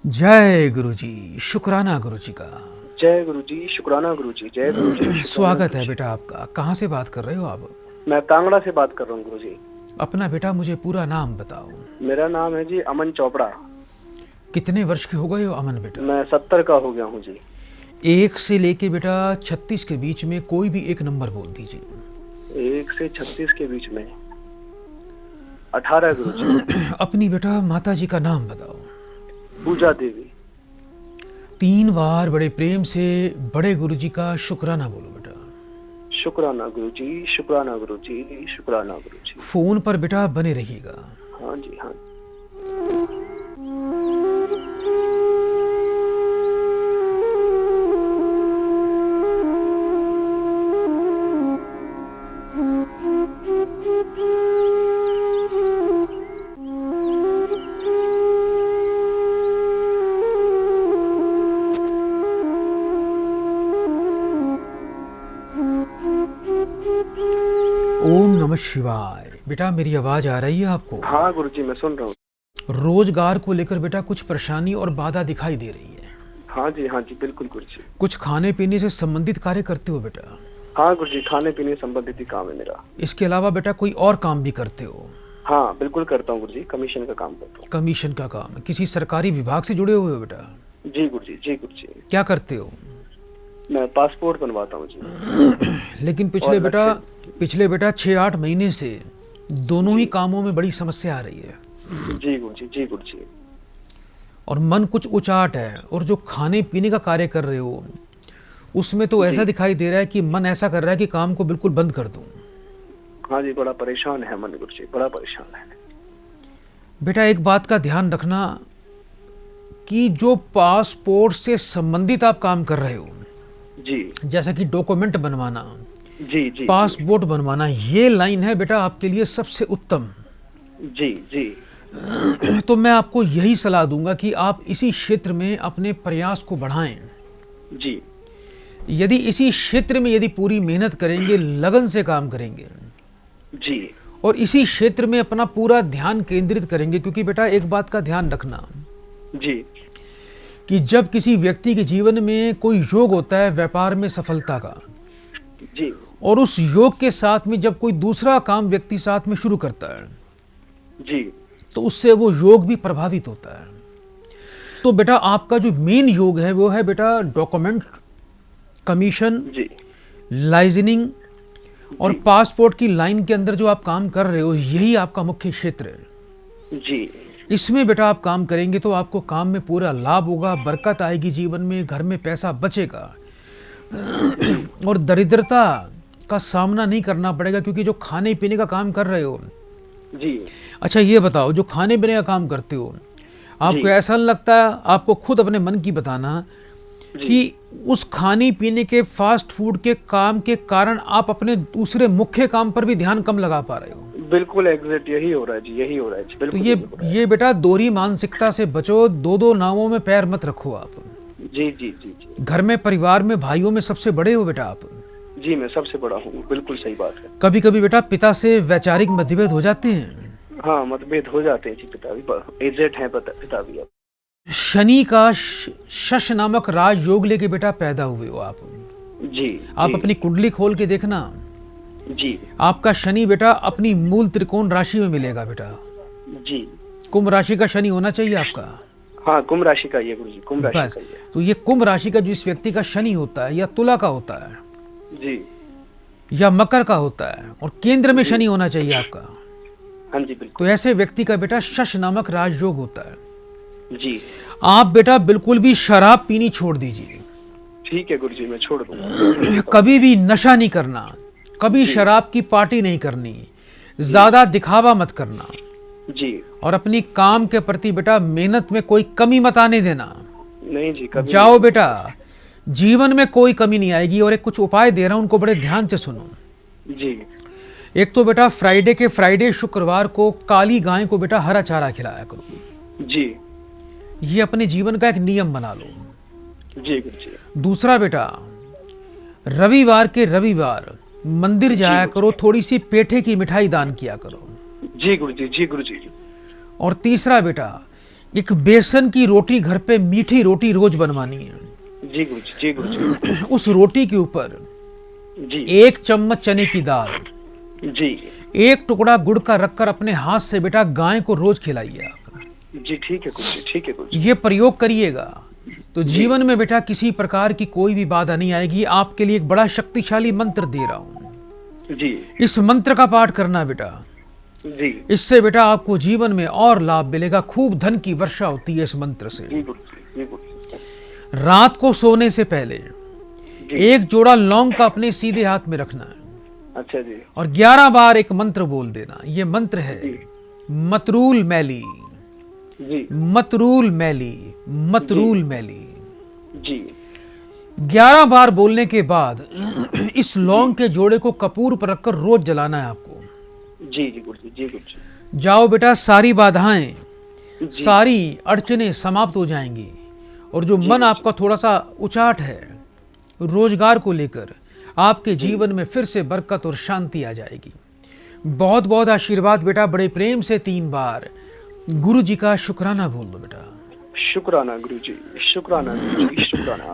जय गुरु जी। शुक्राना गुरु जी का। जय गुरु जी, शुक्राना गुरु जी, जय गुरु जी, शुक्राना स्वागत गुरु है जी। बेटा आपका। कहाँ से बात कर रहे हो आप? मैं कांगड़ा से बात कर रहा हूँ गुरु जी। अपना बेटा मुझे पूरा नाम बताओ। मेरा नाम है जी अमन चोपड़ा। कितने वर्ष के हो गए हो अमन बेटा? मैं 70 का हो गया हूँ जी। 1 से लेके बेटा 36 के बीच में कोई भी एक नंबर बोल दीजिए। 1 से 36 के बीच में 18 गुरु जी। अपनी बेटा माता जी का नाम बताओ। पूजा देवी। 3 बार बड़े प्रेम से बड़े गुरु जी का शुक्राना बोलो बेटा। शुक्राना गुरु जी, शुक्राना गुरु जी, शुक्राना गुरु जी। फोन पर बेटा बने रहिएगा। हाँ जी, हाँ। ओम नमः शिवाय। बेटा मेरी आवाज आ रही है आपको? हाँ गुरु जी, मैं सुन रहा हूँ। रोजगार को लेकर बेटा कुछ परेशानी और बाधा दिखाई दे रही है। हाँ जी, हाँ जी, बिल्कुल गुरु जी। कुछ खाने पीने से संबंधित कार्य करते हो बेटा? हाँ गुरु जी, खाने पीने संबंधित ही काम है मेरा। इसके अलावा बेटा कोई और काम भी करते हो? हाँ बिल्कुल करता हूँ गुरु जी, कमीशन का काम करता हूँ। कमीशन का काम? किसी सरकारी विभाग से जुड़े हुए हो बेटा? जी गुरु जी, जी गुरु जी। क्या करते हो? मैं पासपोर्ट बनवाता हूँ जी। लेकिन पिछले बेटा 6-8 महीने से दोनों ही कामों में बड़ी समस्या आ रही है। जी गुरु जी, जी गुरु जी। और मन कुछ उचाट है। और जो खाने पीने का कार्य कर रहे हो उसमें तो ऐसा दिखाई दे रहा है कि मन ऐसा कर रहा है कि काम को बिल्कुल बंद कर दूं। हाँ जी, बड़ा परेशान है मन गुरु जी, बड़ा परेशान है। बेटा एक बात का ध्यान रखना कि जो पासपोर्ट से संबंधित आप काम कर रहे हो, जी, जैसा कि डॉक्यूमेंट बनवाना, जी जी, पासपोर्ट बनवाना, ये लाइन है बेटा आपके लिए सबसे उत्तम। जी जी। तो मैं आपको यही सलाह दूंगा कि आप इसी क्षेत्र में अपने प्रयास को बढ़ाएं। जी यदि इसी क्षेत्र में यदि पूरी मेहनत करेंगे, लगन से काम करेंगे जी, और इसी क्षेत्र में अपना पूरा ध्यान केंद्रित करेंगे, क्योंकि बेटा एक बात का ध्यान रखना जी कि जब किसी व्यक्ति के जीवन में कोई योग होता है व्यापार में सफलता का, जी, और उस योग के साथ में जब कोई दूसरा काम व्यक्ति साथ में शुरू करता है जी, तो उससे वो योग भी प्रभावित होता है। तो बेटा आपका जो मेन योग है वो है बेटा डॉक्यूमेंट, कमीशन, जी, लाइजनिंग और पासपोर्ट की लाइन के अंदर जो आप काम कर रहे हो, यही आपका मुख्य क्षेत्र है। जी इसमें बेटा आप काम करेंगे तो आपको काम में पूरा लाभ होगा, बरकत आएगी जीवन में, घर में पैसा बचेगा और दरिद्रता का सामना नहीं करना पड़ेगा, क्योंकि जो खाने पीने का काम कर रहे हो। जी। अच्छा ये बताओ, जो खाने पीने का काम करते हो आपको ऐसा नहीं लगता, आपको खुद अपने मन की बताना कि उस खाने पीने के फास्ट फूड के काम के कारण आप अपने दूसरे मुख्य काम पर भी ध्यान कम लगा पा रहे हो? बिल्कुल एग्जैक्ट यही हो रहा है जी, यही हो रहा है जी, तो बिल्कुल। ये बेटा दोहरी मानसिकता से बचो। दो नावों में पैर मत रखो आप। जी जी जी जी। घर में, परिवार में, भाइयों में सबसे बड़े हो बेटा आप। जी मैं सबसे बड़ा हूँ, बिल्कुल सही बात है। कभी कभी बेटा पिता से वैचारिक मतभेद हो जाते हैं। हाँ मतभेद हो जाते हैं जी, पिता भी एजेड हैं, पिता भी। शनि का शश नामक राजयोग लेके बेटा पैदा हुए हो आप। जी आप अपनी कुंडली खोल के देखना, जी, आपका शनि बेटा अपनी मूल त्रिकोण राशि में मिलेगा बेटा। जी। कुंभ राशि का शनि होना चाहिए आपका। हाँ कुंभ राशि का ये गुरु जी, कुंभ राशि बस, का ये। तो ये कुंभ राशि का जिस व्यक्ति का शनि होता है, या तुला का होता है, जी, या मकर का होता है, और केंद्र में शनि होना चाहिए आपका, हाँ जी बिल्कुल। तो ऐसे व्यक्ति का बेटा शश नामक राजयोग होता है। जी आप बेटा बिल्कुल भी शराब पीनी छोड़ दीजिए। ठीक है गुरु जी, मैं छोड़ दूंगा। कभी भी नशा नहीं करना, कभी शराब की पार्टी नहीं करनी, ज्यादा दिखावा मत करना, जी। और अपनी काम के प्रति बेटा मेहनत में कोई कमी मत आने देना। नहीं जी, कभी जाओ नहीं। बेटा, जीवन में कोई कमी नहीं आएगी। और एक कुछ उपाय दे रहा हूं, उनको बड़े ध्यान से सुनो। जी एक तो बेटा फ्राइडे शुक्रवार को काली गाय को बेटा हरा चारा खिलाया करो। जी ये अपने जीवन का एक नियम बना लो। जी गुरु जी। दूसरा बेटा, रविवार मंदिर जाया करो, थोड़ी सी पेठे की मिठाई दान किया करो। जी गुरु जी, जी गुरु जी। और तीसरा बेटा, एक बेसन की रोटी घर पे मीठी रोटी रोज बनवानी है। जी गुरु जी, जी गुरु जी, उस रोटी के ऊपर जी 1 चम्मच चने की दाल, जी 1 टुकड़ा गुड़ का रखकर अपने हाथ से बेटा गाय को रोज खिलाइए आप। जी, ठीक है गुरु जी, ठीक है गुरु जी, ये प्रयोग करिएगा तो जीवन में बेटा किसी प्रकार की कोई भी बाधा नहीं आएगी। आपके लिए एक बड़ा शक्तिशाली मंत्र दे रहा हूं, जी इस मंत्र का पाठ करना बेटा। जी इससे बेटा आपको जीवन में और लाभ मिलेगा। खूब धन की वर्षा होती है इस मंत्र से। जी गुरु जी, जी गुरु जी, रात को सोने से पहले जी 1 जोड़ा लौंग का अपने सीधे हाथ में रखना है अच्छा जी, और 11 बार एक मंत्र बोल देना। ये मंत्र है जी मतरूल मैली, जी मतरूल मैली, मतरूल मैली। जी 11 बार बोलने के बाद इस लौंग के जोड़े को कपूर पर रखकर रोज जलाना है आपको। जी जी गुरु जी, जी गुरु जी, जाओ बेटा, सारी बाधाएं, जी सारी अड़चने समाप्त हो जाएंगी। और जो मन आपका थोड़ा सा उचाट है रोजगार को लेकर, आपके जीवन में फिर से बरकत और शांति आ जाएगी। बहुत बहुत आशीर्वाद बेटा। बड़े प्रेम से 3 बार गुरु जी का शुक्राना बोल दो बेटा। शुक्राना गुरु जी, शुक्राना गुरु जी, शुक्राना।